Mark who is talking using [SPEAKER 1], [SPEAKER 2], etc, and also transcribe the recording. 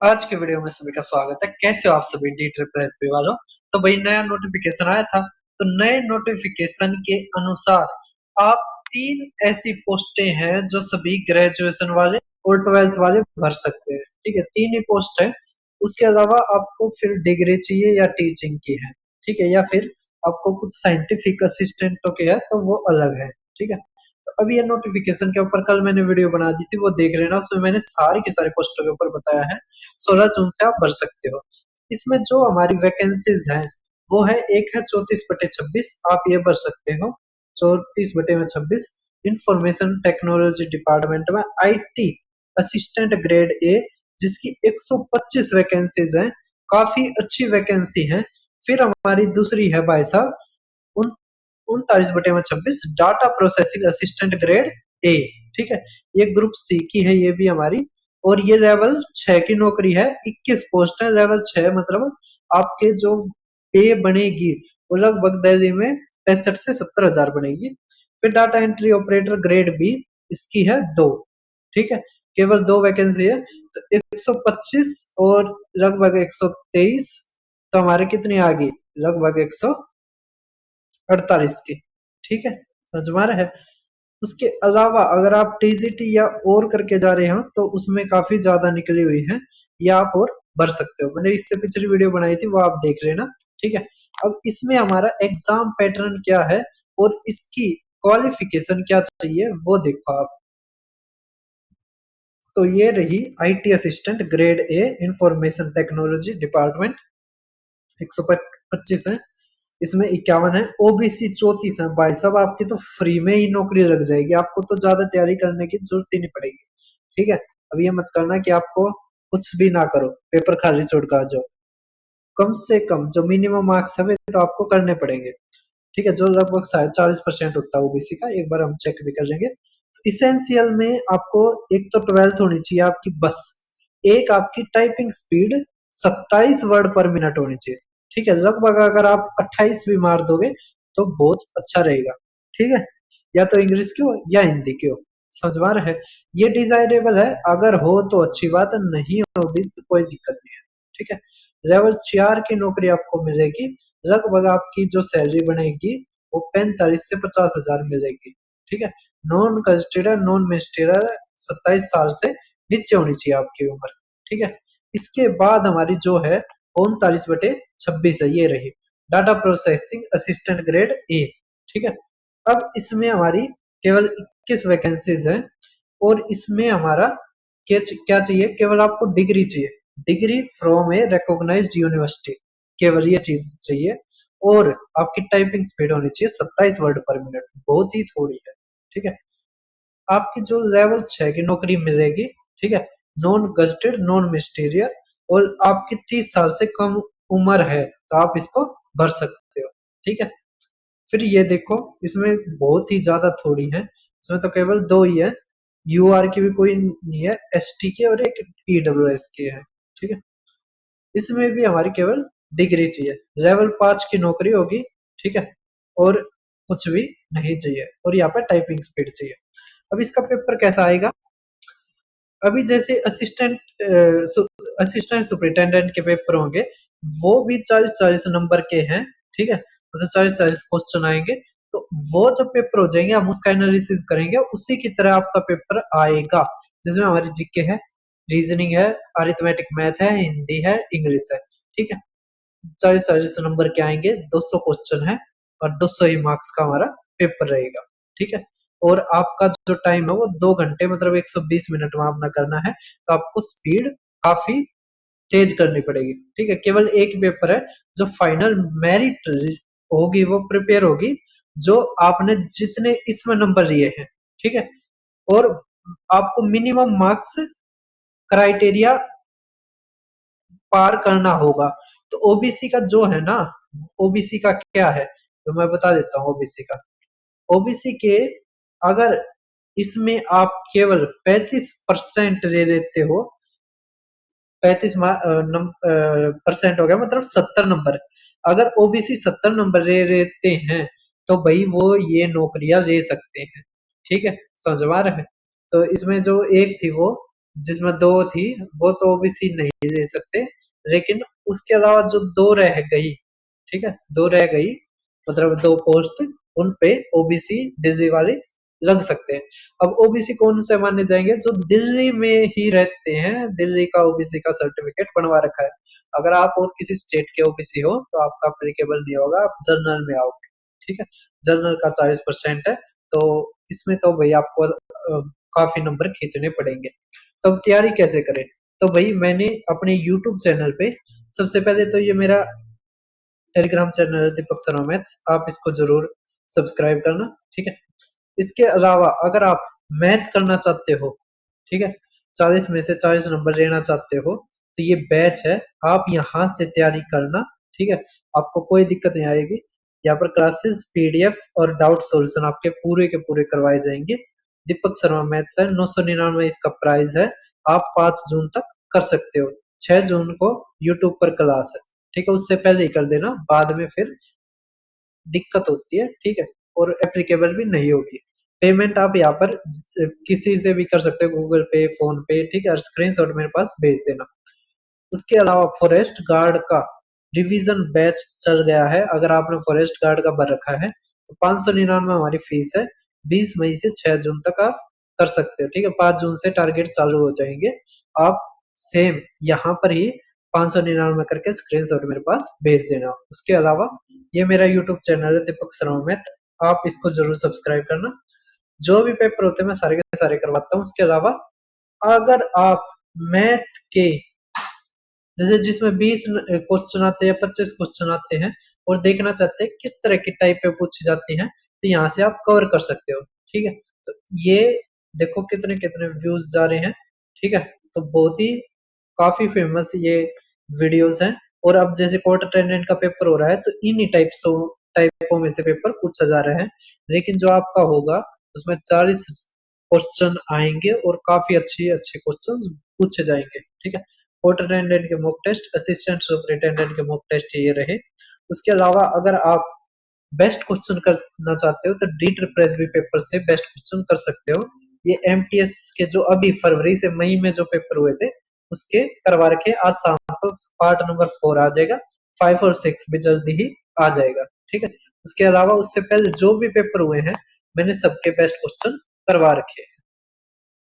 [SPEAKER 1] आज के वीडियो में सभी का स्वागत है। कैसे हो आप सभी डी ट्रिपल एस बी वालों। तो भाई नया नोटिफिकेशन आया था। तो नए नोटिफिकेशन के अनुसार आप तीन ऐसी पोस्टें हैं जो सभी ग्रेजुएशन वाले और ट्वेल्थ वाले भर सकते हैं। ठीक है, तीन ही पोस्ट है। उसके अलावा आपको फिर डिग्री चाहिए या टीचिंग की है। ठीक है, या फिर आपको कुछ साइंटिफिक असिस्टेंटों के है तो वो अलग है। ठीक है, तो अभी ये नोटिफिकेशन के ऊपर कल मैंने वीडियो बना दी थी, वो देख लेना। उसमें मैंने सारी की सारी पोस्टों के ऊपर बताया है। 16 जून से आप भर सकते हो। इसमें जो हमारी वैकेंसीज हैं वो है, एक है 34/26, आप ये भर सकते हो। 34/26 इंफॉर्मेशन टेक्नोलॉजी डिपार्टमेंट में आईटी असिस्टेंट ग्रेड ए, जिसकी 125 वैकेंसीज हैं। काफी अच्छी वैकेंसी है। फिर हमारी दूसरी है भाई साहब, 39/26 data processing assistant grade A. ठीक है, ये ग्रुप सी की है ये भी हमारी। और ये लेवल 6 की नौकरी है। 21 पोस्ट है लेवल 6, मतलब आपके जो पे बनेगी वो लगभग दिल्ली में 65 से 70 हजार बनेगी। फिर data entry operator grade B, इसकी है 2। ठीक है, केवल 2 वैकेंसी है। तो 125 और लगभग 123, तो हमारे कितनी आ गई, लगभग 148 की। ठीक है, समझ में आ रहा है। उसके अलावा अगर आप टीजीटी या और करके जा रहे हो तो उसमें काफी ज्यादा निकली हुई है, या आप और भर सकते हो। मैंने इससे पिछली वीडियो बनाई थी, वो आप देख लेना। ठीक है, अब इसमें हमारा एग्जाम पैटर्न क्या है और इसकी क्वालिफिकेशन क्या चाहिए वो देखो आप। तो ये रही IT assistant grade A, information technology department. 125 है, इसमें 51 है। ओबीसी 34 है। भाई साहब आपकी तो फ्री में ही नौकरी लग जाएगी, आपको तो ज्यादा तैयारी करने की जरूरत ही नहीं पड़ेगी। ठीक है, अब ये मत करना कि आपको कुछ भी ना करो, पेपर खाली छोड़ कर आ जाओ। कम से कम जो मिनिमम मार्क्स है वे तो आपको करने पड़ेंगे। ठीक है, जो लगभग शायद 40% होता है ओबीसी का, एक बार हम चेक भी कर लेंगे। तो इसेंशियल में आपको एक तो 12th होनी चाहिए आपकी बस। एक आपकी टाइपिंग स्पीड 27 वर्ड पर मिनट होनी चाहिए। ठीक है, लगभग अगर आप 28 भी मार दोगे तो बहुत अच्छा रहेगा। ठीक है, या तो इंग्लिश की हो या हिंदी की हो, समझ में आ रहा है। ये डिजायरेबल है, अगर हो तो अच्छी बात है, नहीं हो भी तो कोई दिक्कत नहीं है। ठीक है, लेवल 4 की नौकरी आपको मिलेगी। लगभग आपकी जो सैलरी बनेगी वो 45 से 50 हजार मिलेगी। ठीक है, नॉन कंस्टिट्यूटर नॉन मिनिस्टेरियल 27 साल से नीचे होनी चाहिए आपकी उम्र। ठीक है, इसके बाद हमारी जो है 39/26 है, ये रही data processing assistant grade A. ठीक है, अब इसमें हमारी केवल 21 वैकेंसीज है। और इसमें हमारा क्या क्या चाहिए, केवल आपको डिग्री चाहिए। Degree from a recognised university, केवल ये चीज चाहिए। और आपकी टाइपिंग स्पीड होनी चाहिए 27 वर्ड पर मिनट, बहुत ही थोड़ी है। ठीक है, आपकी जो लेवल 6 की नौकरी मिलेगी। ठीक है, नॉन गस्टेड नॉन मिनिस्टीरियल, और आपकी 30 साल से कम उम्र है तो आप इसको भर सकते हो। ठीक है, फिर ये देखो, इसमें बहुत ही ज्यादा थोड़ी है। इसमें तो केवल 2 ही है। यूआर की भी कोई नहीं है, एसटी की और एक ईडब्ल्यूएस की है। ठीक है, इसमें भी हमारी केवल डिग्री चाहिए। लेवल 5 की नौकरी होगी। ठीक है, और कुछ भी नहीं चाहिए, और यहाँ पर टाइपिंग स्पीड चाहिए। अब इसका पेपर कैसा आएगा, अभी जैसे असिस्टेंट सुपरिटेंडेंट के पेपर होंगे, वो भी 40-40 नंबर के हैं। ठीक है, मतलब 40-40 क्वेश्चन आएंगे। तो वो जब पेपर हो जाएंगे हम उसका एनालिसिस करेंगे, उसी की तरह आपका पेपर आएगा, जिसमें हमारी जीके है, रीजनिंग है, अरिथमेटिक मैथ है, हिंदी है, इंग्लिश है। ठीक है, 40-40 नंबर के आएंगे, 200 क्वेश्चन है, और 200 ही मार्क्स का हमारा पेपर रहेगा। ठीक है, और आपका जो टाइम है वो 2 घंटे, मतलब 120 मिनट में आपने करना है। तो आपको स्पीड काफी तेज करनी पड़ेगी। ठीक है, केवल एक पेपर है जो फाइनल मेरिट होगी वो प्रिपेयर होगी, जो आपने जितने इसमें नंबर लिए हैं। ठीक है, और आपको मिनिमम मार्क्स क्राइटेरिया पार करना होगा। तो ओबीसी का जो है ना, ओबीसी का क्या है तो मैं बता देता हूँ। ओबीसी का, ओबीसी के अगर इसमें आप केवल 35% ले लेते हो, 35% हो गया, मतलब 70 नंबर। अगर ओबीसी 70 नंबर ले लेते हैं तो भाई वो ये नौकरियां ले सकते हैं। ठीक है, समझ में आ रहा है। तो इसमें जो एक थी वो जिसमें दो थी वो तो ओबीसी नहीं दे सकते, लेकिन उसके अलावा जो दो रह गई, ठीक है, दो रह गई, मतलब दो पोस्ट, उन पे ओबीसी दिल्ली वाले लग सकते हैं। अब ओबीसी कौन से माने जाएंगे? जो दिल्ली में ही रहते हैं, दिल्ली का ओबीसी का सर्टिफिकेट बनवा रखा है। अगर आप और किसी स्टेट के ओबीसी हो तो आपका एप्लीकेबल नहीं होगा, आप जनरल में आओगे, ठीक है। जनरल का 40% है, तो इसमें तो भाई आपको काफी नंबर खींचने पड़ेंगे। तो अब तैयारी कैसे करें? तो भाई मैंने अपने यूट्यूब चैनल पे, सबसे पहले तो ये मेरा टेलीग्राम चैनल है दीपक शर्मा मैथ्स, आप इसको जरूर सब्सक्राइब करना, ठीक है। इसके अलावा अगर आप मैथ करना चाहते हो, ठीक है, 40 में से 40 नंबर लेना चाहते हो, तो ये बैच है, आप यहाँ से तैयारी करना, ठीक है। आपको कोई दिक्कत नहीं आएगी। यहाँ पर क्लासेस, पीडीएफ और डाउट सॉल्यूशन आपके पूरे के पूरे करवाए जाएंगे। दीपक शर्मा मैथ्स है, 999 इसका प्राइस है। आप 5 जून तक कर सकते हो। 6 जून को यूट्यूब पर क्लास है, ठीक है, उससे पहले ही कर देना, बाद में फिर दिक्कत होती है, ठीक है, और एप्लीकेबल भी नहीं होगी। पेमेंट आप यहाँ पर किसी से भी कर सकते हो, गूगल पे, फोन पे, ठीक है, और स्क्रीनशॉट मेरे पास भेज देना। उसके अलावा फॉरेस्ट गार्ड का रिवीजन बैच चल गया है। अगर आपने फॉरेस्ट गार्ड का भर रखा है तो 599 हमारी फीस है। 20 मई से 6 जून तक आप कर सकते हो, ठीक है। 5 जून से टारगेट चालू हो जाएंगे। आप सेम यहाँ पर ही 599 करके स्क्रीनशॉट मेरे पास भेज देना। उसके अलावा ये मेरा यूट्यूब चैनल है दीपक शर्मा मैथ, आप इसको जरूर सब्सक्राइब करना। जो भी पेपर होते हैं मैं सारे के सारे करवाता हूँ। उसके अलावा अगर आप मैथ के, जैसे जिसमें 20 क्वेश्चन आते हैं, 25 क्वेश्चन आते हैं, और देखना चाहते हैं किस तरह की टाइप पे पूछी जाती हैं, तो यहाँ से आप कवर कर सकते हो, ठीक है। तो ये देखो कितने कितने व्यूज जा रहे हैं, ठीक है। तो बहुत ही काफी फेमस ये वीडियोस हैं। और अब जैसे कोर्ट अटेंडेंट का पेपर हो रहा है, तो इन्हीं टाइपों में से पेपर पूछा जा रहा है। लेकिन जो आपका होगा उसमें 40 क्वेश्चन आएंगे और काफी अच्छे अच्छे क्वेश्चन पूछे जाएंगे, ठीक है। कोर्ट अटेंडेंट के मॉक टेस्ट, असिस्टेंट सुपरिटेंडेंट के मॉक टेस्ट ये रहे। उसके अलावा अगर आप बेस्ट क्वेश्चन करना चाहते हो तो डीट प्रेस भी पेपर से बेस्ट क्वेश्चन कर सकते हो। ये एमटीएस के जो अभी फरवरी से मई में जो पेपर हुए थे उसके करवा रखे। आज शाम को पार्ट नंबर 4 आ जाएगा, 5 और 6 भी जल्दी ही आ जाएगा, ठीक है। उसके अलावा उससे पहले जो भी पेपर हुए हैं मैंने सबके बेस्ट क्वेश्चन करवा रखे हैं।